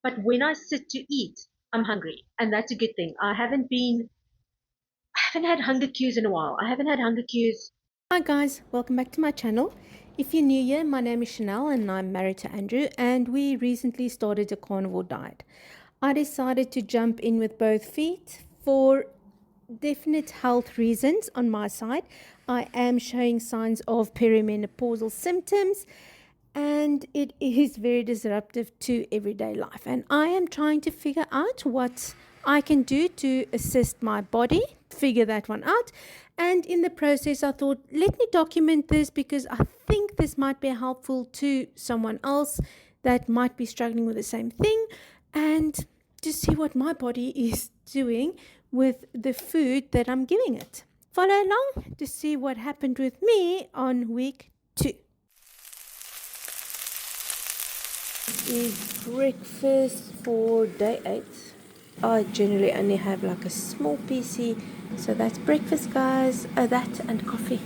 But when I sit to eat, I'm hungry, and that's a good thing. I haven't had hunger cues in a while. I haven't had hunger cues. Hi guys, welcome back to my channel. If you're new here, my name is Chanel and I'm married to Andrew, and we recently started a carnivore diet. I decided to jump in with both feet for definite health reasons on my side. I am showing signs of perimenopausal symptoms and it is very disruptive to everyday life, and I am trying to figure out what I can do to assist my body figure that one out. And in the process, I thought, let me document this because I think this might be helpful to someone else that might be struggling with the same thing, and to see what my body is doing with the food that I'm giving it. Follow along to see what happened with me on week 2. Is breakfast for day 8. I generally only have like a small PC, so that's breakfast, guys. That and coffee.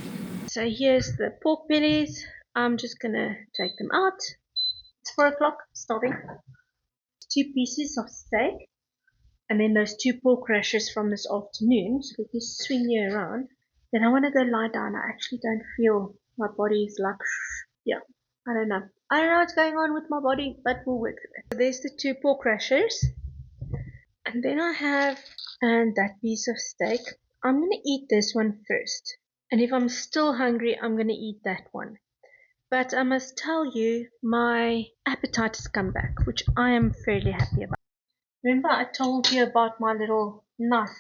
So here's the pork bellies. I'm just gonna take them out. It's 4 o'clock, starving. 2 pieces of steak, and then those 2 pork rashers from this afternoon. So if you swing you around, then I want to go lie down. I actually don't feel my body is like, yeah, I don't know. I don't know what's going on with my body, but we'll work with it. So there's the 2 pork rashers, and then I have that piece of steak. I'm gonna eat this one first, and if I'm still hungry, I'm gonna eat that one. But I must tell you, my appetite has come back, which I am fairly happy about. Remember I told you about my little knife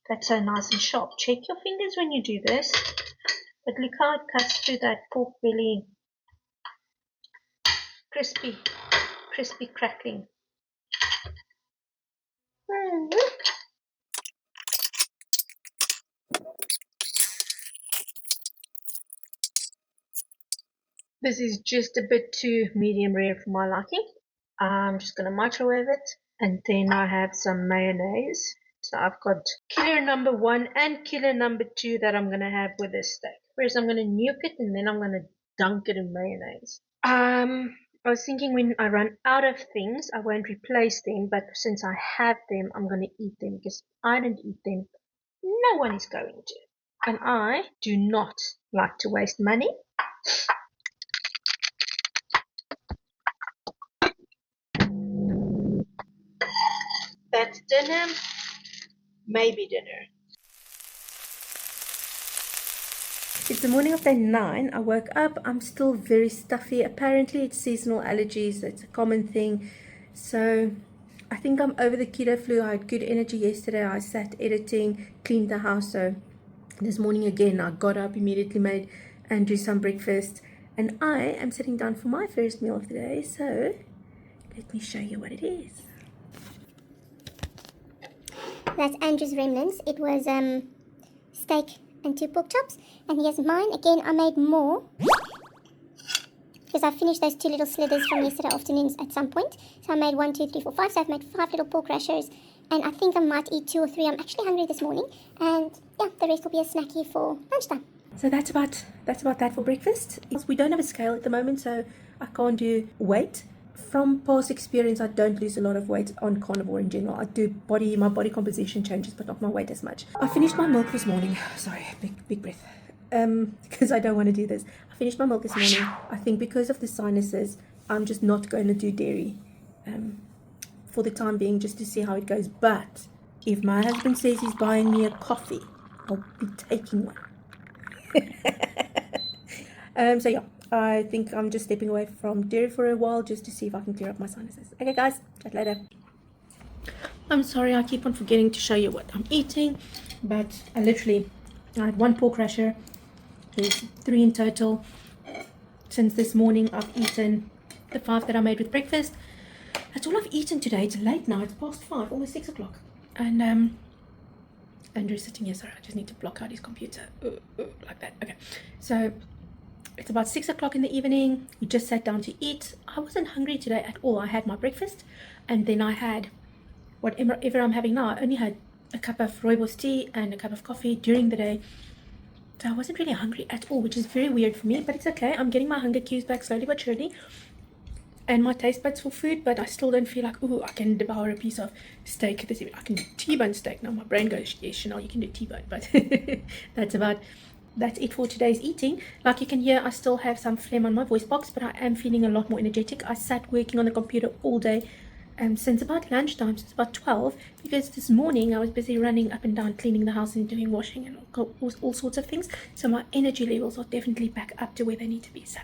that's so nice and sharp. Check your fingers when you do this. But look how it cuts through that pork belly. Crispy, crispy crackling. This is just a bit too medium rare for my liking. I'm just going to microwave it. And then I have some mayonnaise. So I've got killer number 1 and killer number 2 that I'm going to have with this steak. First I'm going to nuke it and then I'm going to dunk it in mayonnaise. I was thinking when I run out of things, I won't replace them. But since I have them, I'm going to eat them. Because if I don't eat them, no one is going to. And I do not like to waste money. That's dinner, maybe dinner. It's the morning of day 9. I woke up. I'm still very stuffy. Apparently, it's seasonal allergies. It's a common thing. So, I think I'm over the keto flu. I had good energy yesterday. I sat editing, cleaned the house. So, this morning again, I got up, immediately made Andrew some breakfast. And I am sitting down for my first meal of the day. So, let me show you what it is. That's Andrew's remnants. It was steak and 2 pork chops. And here's mine. Again, I made more because I finished those 2 little slithers from yesterday afternoon at some point. So I made 1, 2, 3, 4, 5. So I've made 5 little pork rashers. And I think I might eat 2 or 3. I'm actually hungry this morning. And yeah, the rest will be a snacky for lunchtime. So that's about that for breakfast. We don't have a scale at the moment, so I can't do weight. From past experience, I don't lose a lot of weight on carnivore in general. I do my body composition changes, but not my weight as much. I finished my milk this morning. Sorry, big breath. Because I don't want to do this. I finished my milk this morning. I think because of the sinuses, I'm just not going to do dairy for the time being, just to see how it goes. But if my husband says he's buying me a coffee, I'll be taking one. So yeah, I think I'm just stepping away from dairy for a while just to see if I can clear up my sinuses. Okay guys, chat later. I'm sorry, I keep on forgetting to show you what I'm eating, but I had 1 pork rasher. There's 3 in total. Since this morning I've eaten the 5 that I made with breakfast. That's all I've eaten today. It's late now, it's past 5, almost 6 o'clock. And Andrew's sitting here. Sorry, I just need to block out his computer. Like that. Okay. So it's about 6 o'clock in the evening. We just sat down to eat. I wasn't hungry today at all. I had my breakfast, and then I had whatever I'm having now. I only had a cup of rooibos tea and a cup of coffee during the day. So I wasn't really hungry at all, which is very weird for me, but it's okay. I'm getting my hunger cues back slowly but surely. and my taste buds for food, but I still don't feel like, oh, I can devour a piece of steak this evening. I can do T-bone steak. Now my brain goes, yes, Chanel, you can do T-bone, but that's it for today's eating. Like you can hear, I still have some phlegm on my voice box, but I am feeling a lot more energetic. I sat working on the computer all day since about lunchtime, since about 12, because this morning I was busy running up and down, cleaning the house and doing washing and all sorts of things. So my energy levels are definitely back up to where they need to be. So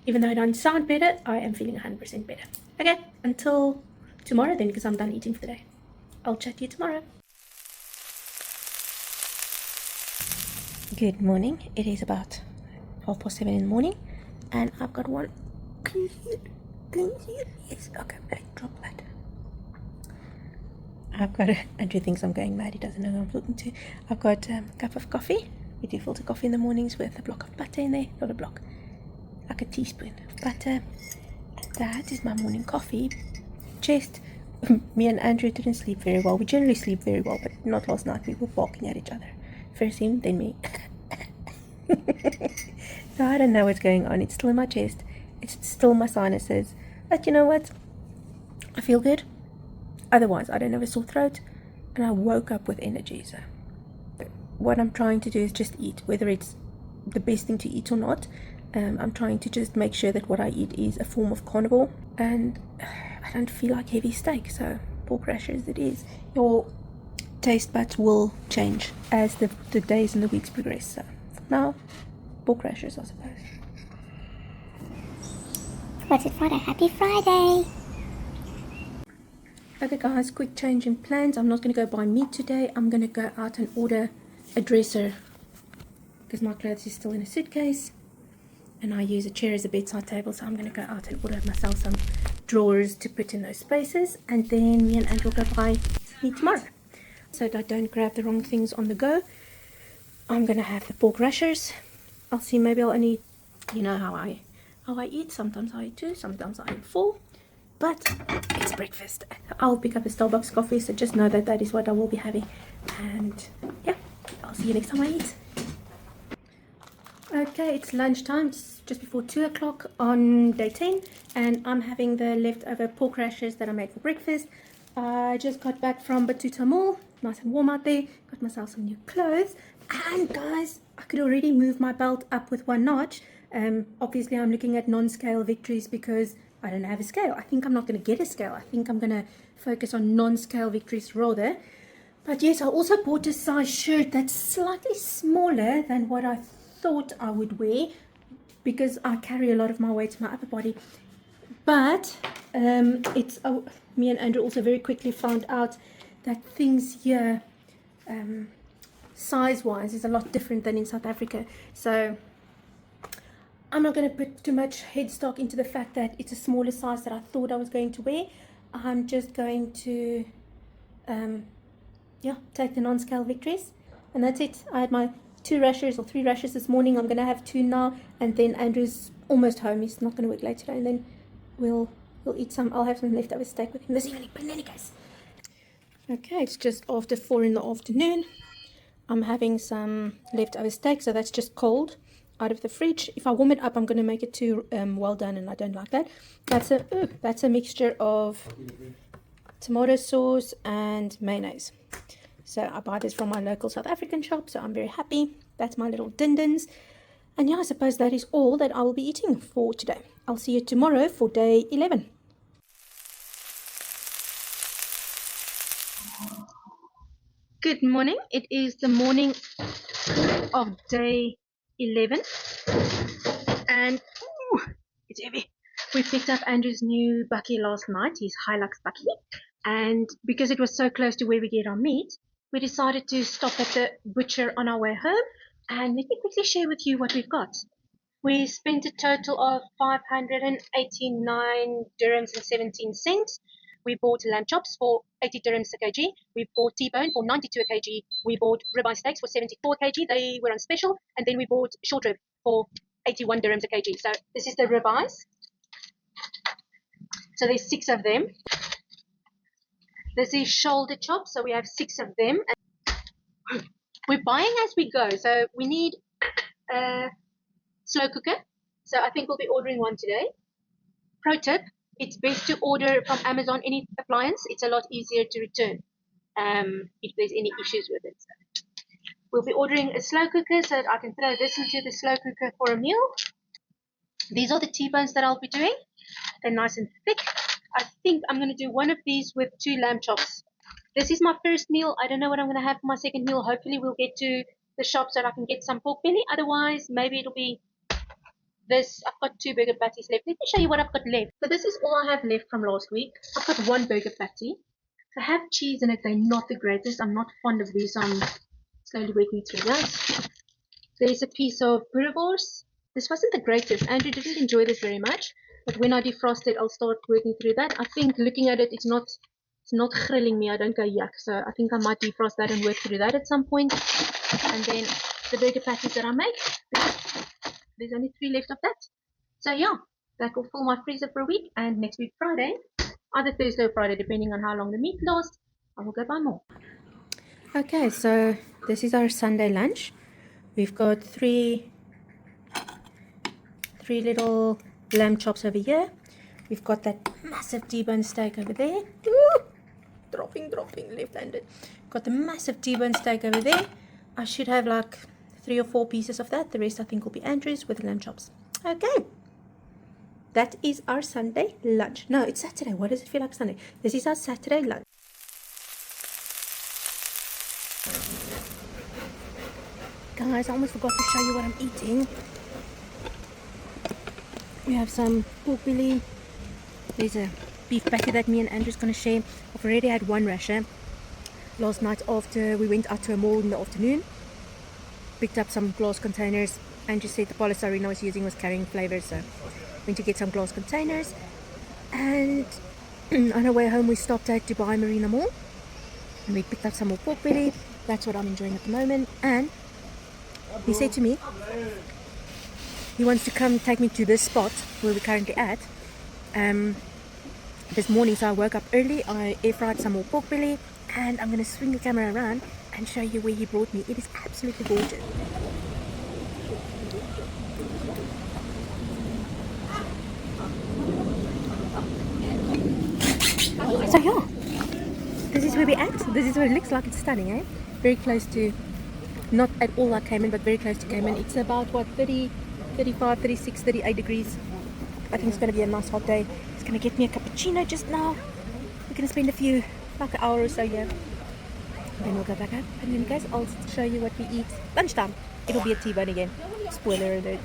even though I don't sound better, I am feeling 100% better. Okay, until tomorrow then, because I'm done eating for the day. I'll chat to you tomorrow. Good morning. It is about 7:30 in the morning, and I've got one. Yes, okay, drop that. I've got Andrew thinks I'm going mad. He doesn't know who I'm talking to. I've got a cup of coffee. We do filter coffee in the mornings with a block of butter in there. Not a block, like a teaspoon of butter. And that is my morning coffee. Just me and Andrew didn't sleep very well. We generally sleep very well, but not last night. We were barking at each other. First him, then me. So I don't know what's going on. It's still in my chest. It's still my sinuses. But you know what? I feel good. Otherwise, I don't have a sore throat. And I woke up with energy. So what I'm trying to do is just eat. Whether it's the best thing to eat or not, I'm trying to just make sure that what I eat is a form of carnivore. And I don't feel like heavy steak. So pork rashers it is. Your taste buds will change as the days and the weeks progress. So for now, pork rashers, I suppose. What's it Friday? Happy Friday! Okay guys, quick change in plans. I'm not going to go buy meat today. I'm going to go out and order a dresser because my clothes is still in a suitcase and I use a chair as a bedside table, so I'm going to go out and order myself some drawers to put in those spaces, and then me and Andrew will go buy meat tomorrow. So that I don't grab the wrong things on the go, I'm going to have the pork rashers. I'll see, maybe I'll only, you know how I eat. Sometimes I eat 2, sometimes I eat 4. But it's breakfast. I'll pick up a Starbucks coffee, so just know that that is what I will be having. And yeah, I'll see you next time I eat. Okay, it's lunchtime. It's just before 2 o'clock on day 10. And I'm having the leftover pork rashers that I made for breakfast. I just got back from Batuta Mall. Nice and warm out there. Got myself some new clothes. And guys, I could already move my belt up with 1 notch. Obviously, I'm looking at non-scale victories because I don't have a scale. I think I'm not going to get a scale. I think I'm going to focus on non-scale victories rather. But yes, I also bought a size shirt that's slightly smaller than what I thought I would wear because I carry a lot of my weight to my upper body. But me and Andrew also very quickly found out that things here, size-wise, is a lot different than in South Africa. So I'm not going to put too much headstock into the fact that it's a smaller size that I thought I was going to wear. I'm just going to, take the non-scale victories. And that's it. I had my 2 rashers or 3 rashers this morning. I'm going to have 2 now. And then Andrew's almost home. He's not going to work late today. And then we'll eat some. I'll have some leftover steak with him this evening. But in any case. Okay, it's just after 4 in the afternoon. I'm having some leftover steak. So that's just cold out of the fridge. If I warm it up, I'm going to make it too well done, and I don't like that. That's a mixture of tomato sauce and mayonnaise. So I buy this from my local South African shop, so I'm very happy. That's my little din-dins. And yeah, I suppose that is all that I will be eating for today. I'll see you tomorrow for day 11. Good morning. It is the morning of day 11. And it's heavy. We picked up Andrew's new bucky last night, his Hilux bucky. And because it was so close to where we get our meat, we decided to stop at the butcher on our way home. And let me quickly share with you what we've got. We spent a total of 589 dirhams and 17 cents. We bought lamb chops for 80 dirhams a kg. We bought T-bone for 92 a kg. We bought ribeye steaks for 74 a kg. They were on special. And then we bought short rib for 81 dirhams a kg. So this is the ribeyes. So there's 6 of them. This is shoulder chops. So we have 6 of them. And we're buying as we go. So we need a slow cooker. So I think we'll be ordering one today. Pro tip, it's best to order from Amazon any appliance. It's a lot easier to return if there's any issues with it. So we'll be ordering a slow cooker so that I can throw this into the slow cooker for a meal. These are the T-bones that I'll be doing. They're nice and thick. I think I'm going to do one of these with 2 lamb chops. This is my first meal. I don't know what I'm going to have for my second meal. Hopefully we'll get to the shop so that I can get some pork belly. Otherwise, maybe it'll be this. I've got 2 burger patties left. Let me show you what I've got left. So this is all I have left from last week. I've got 1 burger patty. They have cheese in it. They're not the greatest. I'm not fond of these. I'm slowly working through that. There's a piece of burgers. This wasn't the greatest. Andrew didn't enjoy this very much. But when I defrost it, I'll start working through that. I think looking at it, it's not grilling me. I don't go yuck. So I think I might defrost that and work through that at some point. And then the burger patties that I make, there's only 3 left of that. So yeah, that will fill my freezer for a week. And next week Friday, either Thursday or Friday, depending on how long the meat lasts, I will go buy more. Okay, so this is our Sunday lunch. We've got three little lamb chops over here. We've got that massive T-bone steak over there. Ooh, dropping, left-handed. Got the massive T-bone steak over there. I should have like 3 or 4 pieces of that. The rest I think will be Andrew's with the lamb chops. Okay. That is our Sunday lunch. No, it's Saturday. Why does it feel like Sunday? This is our Saturday lunch. Guys, I almost forgot to show you what I'm eating. We have some pork belly. There's a beef patty that me and Andrew's going to share. I've already had 1 rasher. Last night after we went out to a mall in the afternoon, picked up some glass containers. Andrew said the polystyrene I was using was carrying flavors, so went to get some glass containers. And on our way home we stopped at Dubai Marina Mall and we picked up some more pork belly. That's what I'm enjoying at the moment. And he said to me he wants to come take me to this spot where we're currently at this morning. So I woke up early, I air fried some more pork belly, and I'm going to swing the camera around and show you where he brought me. It is absolutely gorgeous. So yeah, this is where we're at. This is what it looks like. It's stunning, eh? Very close to, not at all like Cayman, but very close to Cayman. It's about what, 30, 35, 36, 38 degrees. I think it's going to be a nice hot day. It's going to get me a cappuccino just now. We're going to spend like an hour or so here. Then we'll go back up. And then guys, I'll show you what we eat lunchtime. It'll be a T-bone again. Spoiler alert.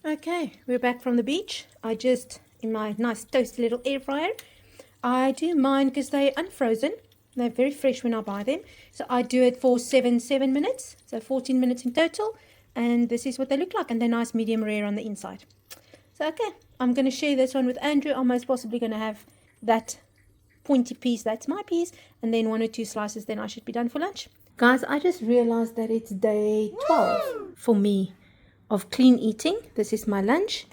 Okay, we're back from the beach. I just, in my nice toasty little air fryer, I do mine because they're unfrozen. They're very fresh when I buy them. So I do it for 7 minutes, so 14 minutes in total. And this is what they look like, and they're nice medium rare on the inside. So okay, I'm going to share this one with Andrew. I'm most possibly going to have that pointy piece, that's my piece, and then 1 or 2 slices, then I should be done for lunch. Guys, I just realized that it's day 12 for me of clean eating. This is my lunch.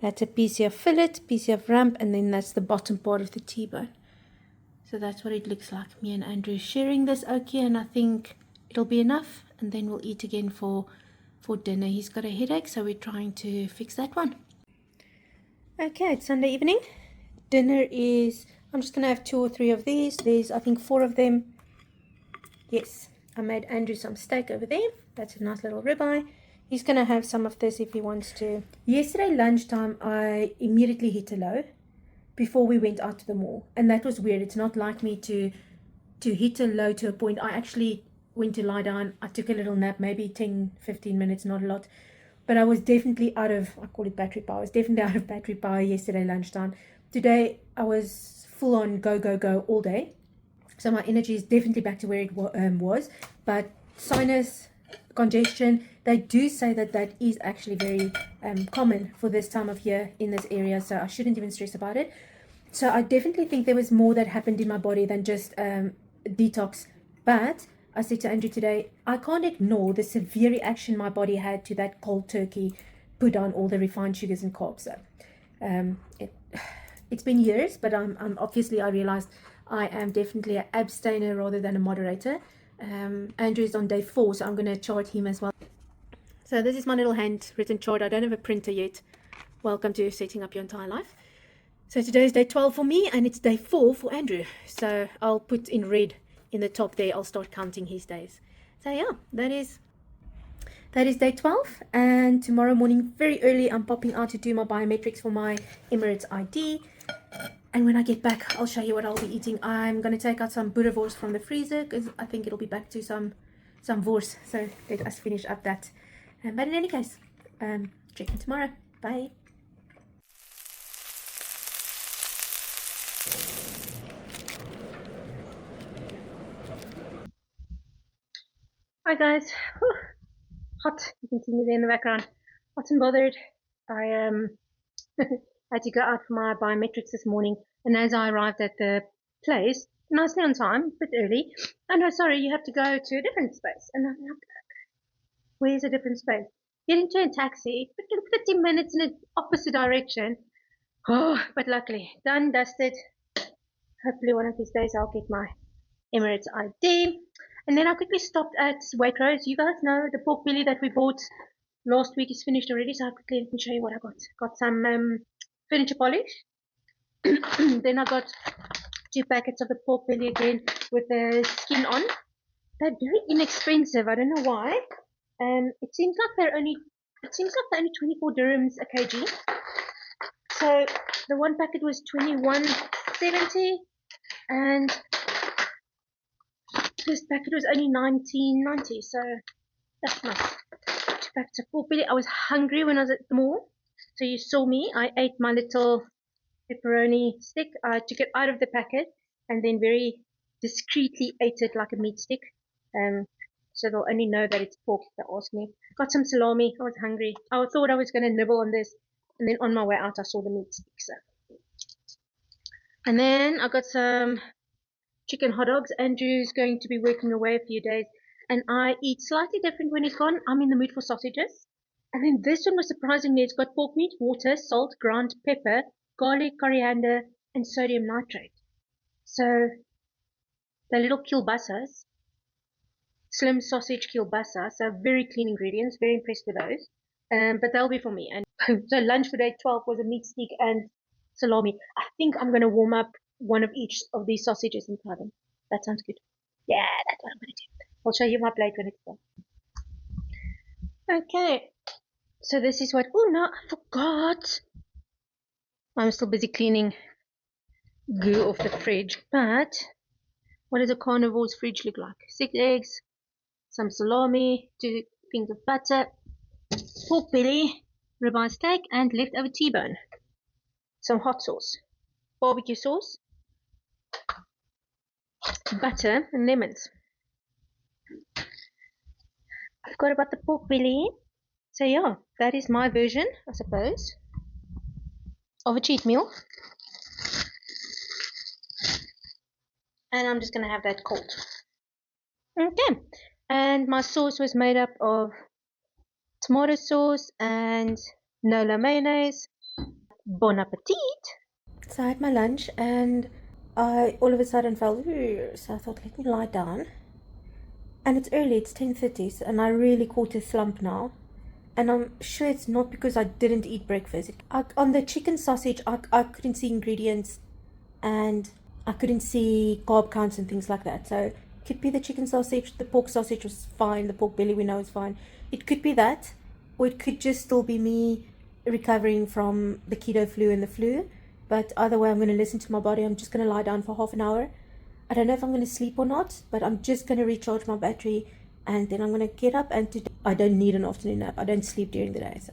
That's a piece of fillet, piece of rump, and then that's the bottom part of the T-bone. So that's what it looks like. Me and Andrew sharing this okay, and I think it'll be enough, and then we'll eat again for dinner. He's got a headache, so we're trying to fix that one. Okay, it's Sunday evening. Dinner is, I'm just going to have 2 or 3 of these. There's, I think, 4 of them. Yes, I made Andrew some steak over there. That's a nice little ribeye. He's going to have some of this if he wants to. Yesterday lunchtime, I immediately hit a low before we went out to the mall. And that was weird. It's not like me to hit a low to a point. I actually went to lie down. I took a little nap, maybe 10-15 minutes, not a lot. But I was definitely out of, I call it battery power. I was definitely out of battery power yesterday lunchtime. Today, I was full on go, go, go all day. So my energy is definitely back to where it was. But sinus, congestion, they do say that that is actually very common for this time of year in this area. So I shouldn't even stress about it. So I definitely think there was more that happened in my body than just detox. But I said to Andrew today, I can't ignore the severe reaction my body had to that cold turkey, put down all the refined sugars and carbs. So, it's been years, but I'm obviously I realized I am definitely an abstainer rather than a moderator. Andrew is on day 4, so I'm going to chart him as well. So this is my little handwritten chart. I don't have a printer yet. Welcome to setting up your entire life. So today is day 12 for me, and it's day 4 for Andrew. So I'll put in red in the top there. I'll start counting his days. So yeah, that is day 12, and tomorrow morning very early I'm popping out to do my biometrics for my Emirates ID. And when I get back, I'll show you what I'll be eating. I'm going to take out some boerewors from the freezer because I think it'll be back to some wors. So let us finish up that. But in any case, check in tomorrow. Bye. Hi guys. Whew. Hot. You can see me there in the background. Hot and bothered. I had to go out for my biometrics this morning, and as I arrived at the place, nicely on time, a bit early, oh no, sorry, you have to go to a different space. And I'm like, where's a different space? Get into a taxi, 50 minutes in the opposite direction. Oh, but luckily, done, dusted. Hopefully one of these days I'll get my Emirates ID. And then I quickly stopped at Waitrose. You guys know the pork belly that we bought last week is finished already, so I quickly let me show you what I got. Got some furniture polish. Then I got 2 packets of the pork belly again with the skin on. They're very inexpensive. I don't know why. It seems like they're only 24 dirhams a kg. So the one packet was 21.70, and this packet was only 19.90. So that's nice. 2 packets of pork belly. I was hungry when I was at the mall, so you saw me. I ate my little pepperoni stick. I took it out of the packet and then very discreetly ate it like a meat stick. So they'll only know that it's pork if they ask me. Got some salami. I was hungry. I thought I was going to nibble on this, and then on my way out I saw the meat stick. So. And then I got some chicken hot dogs. Andrew's going to be working away a few days, and I eat slightly different when he's gone. I'm in the mood for sausages. And then this one was surprisingly, it's got pork meat, water, salt, ground pepper, garlic, coriander, and sodium nitrate. So the little kielbasa's, slim sausage kielbasa, so very clean ingredients, very impressed with those. But they'll be for me. And so lunch for day 12 was a meat stick and salami. I think I'm going to warm up one of each of these sausages and try them. That sounds good. Yeah, that's what I'm going to do. I'll show you my plate when it's done. Okay, so this is what, oh no, I forgot. I'm still busy cleaning goo off the fridge, but what does a carnivore's fridge look like? 6 eggs, some salami, 2 things of butter, pork belly, ribeye steak, and leftover T-bone. Some hot sauce, barbecue sauce, butter, and lemons. I forgot about the pork belly. So yeah, that is my version, I suppose, of a cheat meal. And I'm just going to have that cold. Okay. And my sauce was made up of tomato sauce and Nola mayonnaise. Bon appetit! So I had my lunch and I all of a sudden felt, so I thought, let me lie down. And it's early, it's 10:30, and I really caught a slump now. And I'm sure it's not because I didn't eat breakfast. On the chicken sausage, I couldn't see ingredients and I couldn't see carb counts and things like that. So it could be the chicken sausage, the pork sausage was fine, the pork belly we know is fine. It could be that, or it could just still be me recovering from the keto flu and the flu. But either way, I'm going to listen to my body. I'm just going to lie down for half an hour. I don't know if I'm going to sleep or not, but I'm just going to recharge my battery and then I'm going to get up. And I don't need an afternoon nap. I don't sleep during the day, so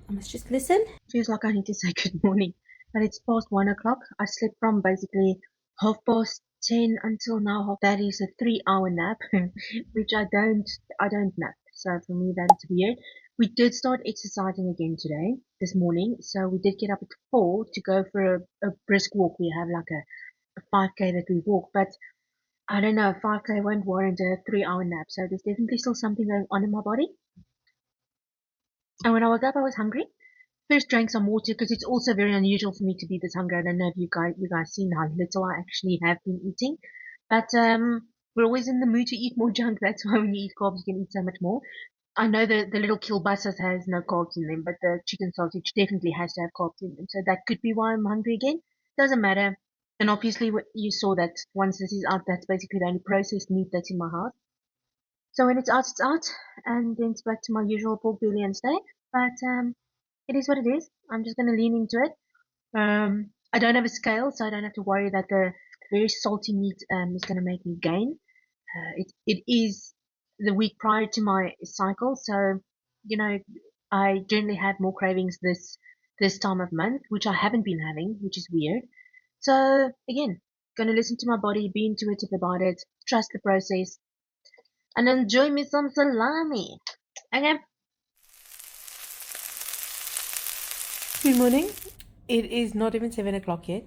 I must just listen. Feels like I need to say good morning, but it's past 1 o'clock. I slept from basically 10:30 until now. That is a 3-hour nap, which I don't nap. So for me, that's weird. We did start exercising again today, this morning. So we did get up at 4 to go for a brisk walk. We have like a 5K that we walk, but I don't know, 5K won't warrant a 3-hour nap. So there's definitely still something going on in my body. And when I woke up, I was hungry. First drank some water because it's also very unusual for me to be this hungry. I don't know if you guys seen how little I actually have been eating, but we're always in the mood to eat more junk. That's why when you eat carbs, you can eat so much more. I know the little kielbasas has no carbs in them, but the chicken sausage definitely has to have carbs in them. So that could be why I'm hungry again. Doesn't matter. And obviously, you saw that once this is out, that's basically the only processed meat that's in my house. So when it's out, and then it's back to my usual pork belly and steak. But it is what it is. I'm just gonna lean into it. I don't have a scale, so I don't have to worry that the very salty meat is gonna make me gain. It is the week prior to my cycle, so you know I generally have more cravings this time of month, which I haven't been having, which is weird. So again, gonna listen to my body, be intuitive about it, trust the process, and enjoy me some salami. Okay. Good morning. It is not even 7 o'clock yet.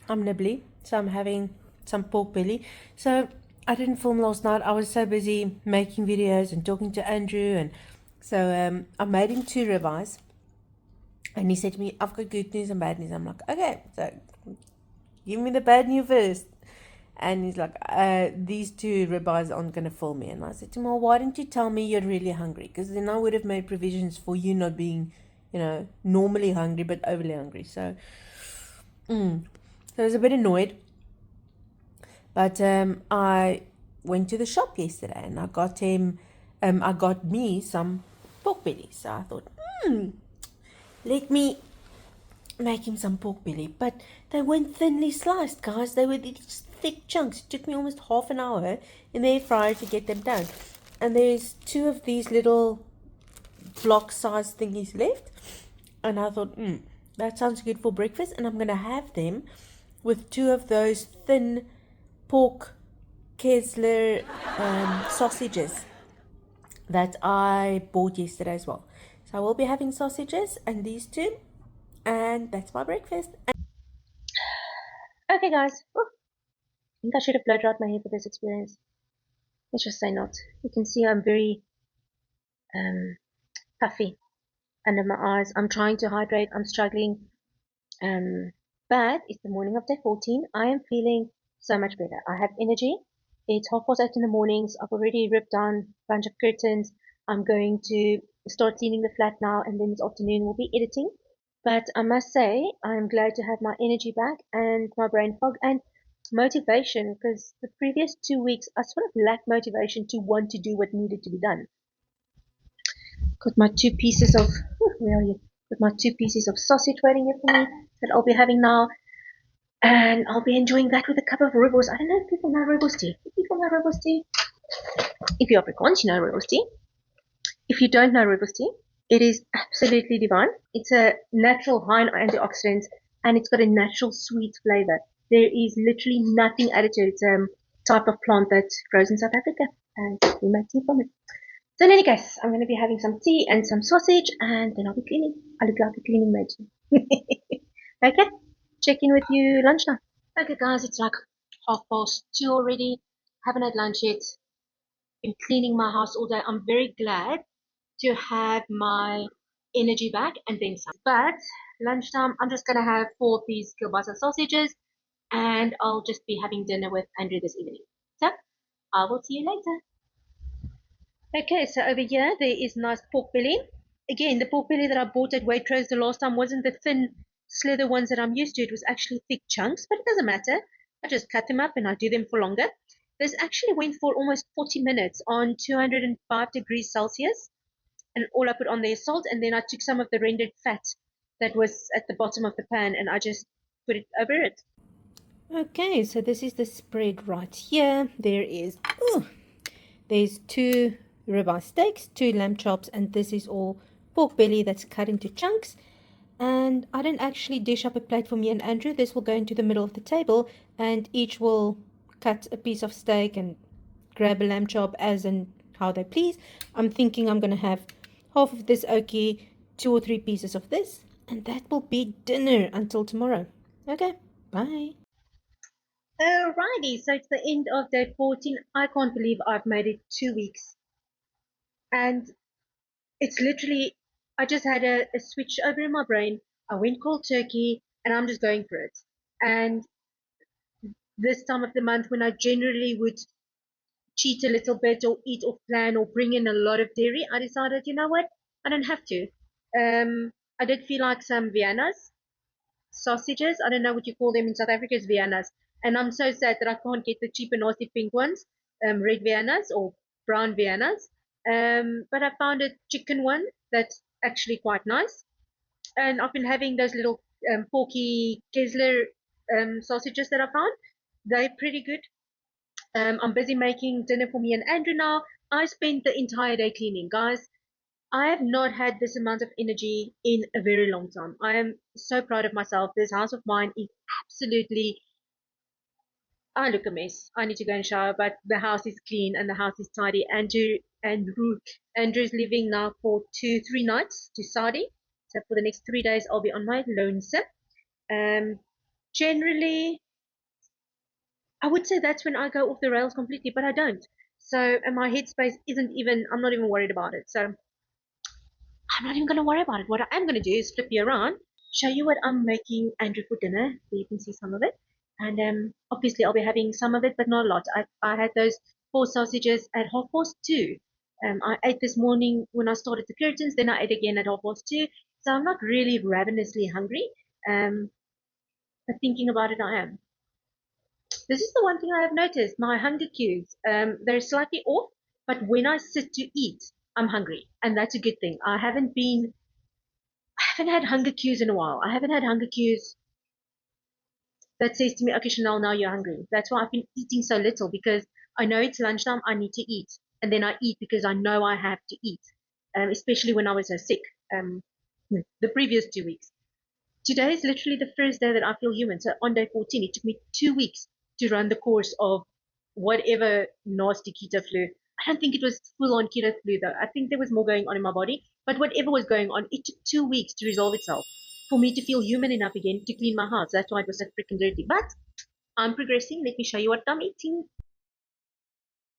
I'm nibbly, so I'm having some pork belly. So I didn't film last night. I was so busy making videos and talking to Andrew, and so I made him 2 ribeyes. And he said to me, "I've got good news and bad news." I'm like, "Okay, so give me the bad news first." And he's like, "These 2 ribeyes aren't going to fill me." And I said to him, "Well, why didn't you tell me you're really hungry? Because then I would have made provisions for you not being, normally hungry, but overly hungry." So I was a bit annoyed. But I went to the shop yesterday and I got me some pork belly. So I thought, let me make him some pork belly. But they weren't thinly sliced, guys. They were these thick chunks. It took me almost half an hour in the air fryer to get them done. And there's 2 of these little block-sized thingies left. And I thought, that sounds good for breakfast. And I'm going to have them with 2 of those thin pork Kessler sausages that I bought yesterday as well. So I will be having sausages and these 2, and that's my breakfast. Okay, guys. Ooh, I think I should have blow dried my hair for this experience. Let's just say not. You can see I'm very puffy under my eyes. I'm trying to hydrate. I'm struggling. But it's the morning of day 14. I am feeling so much better. I have energy. It's 8:30 in the mornings. I've already ripped down a bunch of curtains. I'm going to start cleaning the flat now, and then this afternoon we'll be editing. But I must say, I'm glad to have my energy back and my brain fog and motivation, because the previous 2 weeks I sort of lacked motivation to want to do what needed to be done. Got my 2 pieces of, where are you? Got my 2 pieces of sausage waiting here for me that I'll be having now. And I'll be enjoying that with a cup of rooibos. I don't know if people know rooibos tea. Do people know rooibos tea? If you're Afrikaans, you know rooibos tea. If you don't know rooibos tea, it is absolutely divine. It's a natural high in antioxidants and it's got a natural sweet flavor. There is literally nothing added to it. It's a type of plant that grows in South Africa and we make tea from it. So in any case, I'm going to be having some tea and some sausage and then I'll be cleaning. I look like a cleaning maid. Okay, check in with you lunchtime. Okay guys, it's like 2:30 already. Haven't had lunch yet. Been cleaning my house all day. I'm very glad to have my energy back and then some. But lunchtime, I'm just gonna have 4 of these kielbasa sausages and I'll just be having dinner with Andrew this evening. So I will see you later. Okay, so over here there is nice pork belly. again, the pork belly that I bought at Waitrose the last time wasn't the thin, slither ones that I'm used to. It was actually thick chunks, but it doesn't matter. I just cut them up and I do them for longer. This actually went for almost 40 minutes on 205 degrees Celsius. And all I put on there is salt, and then I took some of the rendered fat that was at the bottom of the pan and I just put it over it. Okay, so this is the spread right here. There's 2 ribeye steaks, 2 lamb chops, and this is all pork belly that's cut into chunks. And I didn't actually dish up a plate for me and Andrew. This will go into the middle of the table, and each will cut a piece of steak and grab a lamb chop as and how they please. I'm thinking I'm going to have half of this okie, 2 or 3 pieces of this, and that will be dinner until tomorrow. Okay, bye. Alrighty, so it's the end of day 14. I can't believe I've made it 2 weeks. And it's literally, I just had a switch over in my brain. I went cold turkey and I'm just going for it. And this time of the month, when I generally would cheat a little bit or eat off plan or bring in a lot of dairy, I decided, you know what, I don't have to. I did feel like some Viennas, sausages. I don't know what you call them in South Africa, is Viennas. And I'm so sad that I can't get the cheap and nasty pink ones, red Viennas or brown Viennas. But I found a chicken one that's actually quite nice. And I've been having those little porky Kessler sausages that I found. They're pretty good. I'm busy making dinner for me and Andrew now. I spent the entire day cleaning, guys. I have not had this amount of energy in a very long time. I am so proud of myself. This house of mine is absolutely, I look a mess. I need to go and shower, but the house is clean and the house is tidy. Andrew's leaving now for 3 nights to Saudi. So for the next 3 days, I'll be on my lonesome. Generally, I would say that's when I go off the rails completely, but I don't. So, and my headspace isn't even, I'm not even worried about it. So I'm not even going to worry about it. What I am going to do is flip you around, show you what I'm making Andrew for dinner, so you can see some of it. And obviously, I'll be having some of it, but not a lot. I had those 4 sausages at 2:30. I ate this morning when I started the curtains, then I ate again at 2:30. So I'm not really ravenously hungry. Um, but thinking about it, I am. This is the one thing I have noticed. My hunger cues, they're slightly off, but when I sit to eat, I'm hungry, and that's a good thing. I haven't had hunger cues in a while. I haven't had hunger cues that says to me, okay, Chanel, now you're hungry. That's why I've been eating so little, because I know it's lunchtime, I need to eat. And then I eat because I know I have to eat, especially when I was so sick the previous 2 weeks. Today is literally the first day that I feel human. So on day 14, it took me 2 weeks to run the course of whatever nasty keto flu. I don't think it was full on keto flu though. I think there was more going on in my body. But whatever was going on, it took 2 weeks to resolve itself for me to feel human enough again to clean my house. That's why it was so freaking dirty. But I'm progressing. Let me show you what I'm eating.